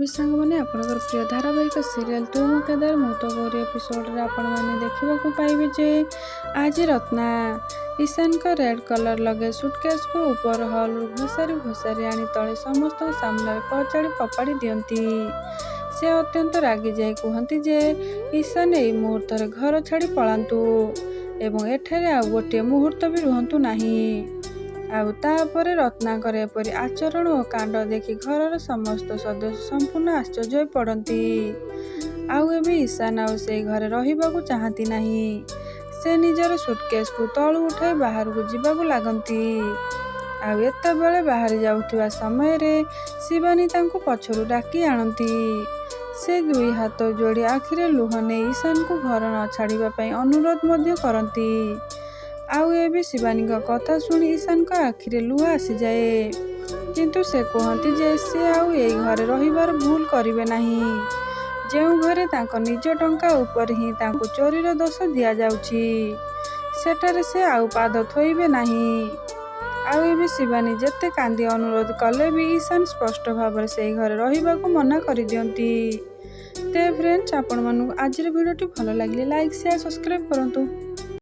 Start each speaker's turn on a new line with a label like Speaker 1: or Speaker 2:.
Speaker 1: TV सांग मैंने आपनकर प्रिय धारावाहिक सीरियल तू मो केदार मु तो गौरी एपिसोड रे आपण मैंने देखा पाइबे जे आज रत्ना ईशान का रेड कलर लगे सुटकेस को ऊपर हॉल घोसारी घोसारी आनी तले समस्त सामने कचाड़ी पपाड़ी दियंती। से अत्यंत रागी जाए कहती जे ईशान यही मुहूर्त घर छाड़ी पलांतु एवं एठारे आ गोटे मुहूर्त भी रुहंतु नहीं। आउ तापरे रत्नाकर एपरी आचरण और कांड देखि घर समस्त सदस्य संपूर्ण आश्चर्य होई पड़ती। आउ एबे ईशान आउ से घरे रहिबाकू चाहती नहीं। से निजर सुटकेस को तळु उठाई बाहर को जीवाकू लागंती। आउ एते बेले बाहर जाउथिबा समय रे शिवानी तांको पछरु डाकी आनती। से दुई हाथ जोड़ी आखिरे लुह ने ईशान को घर न छाड़िबा पई अनुरोध मध्य करती। आउ एबे शिवानी का कथा सुनी ईशान का आखिरे लुह आसी जाए, किंतु से कहती जे से आउ यही घरे रहिबार भूल करिवे नहीं। जेउ घरे तांको निज टंका ऊपर ही तांको चोरीर दोष दिया जाउची सेठारे से आउ पाद थोइबे नहीं। आउ एबे शिवानी जेते कांदी अनुरोध कले भी ईशान स्पष्ट भाव से घरे रहिबाकू मना करि दियंती। ते फ्रेंड्स आपण मानू आज वीडियोटी भल लगे लाइक शेयर सब्सक्राइब करंतु।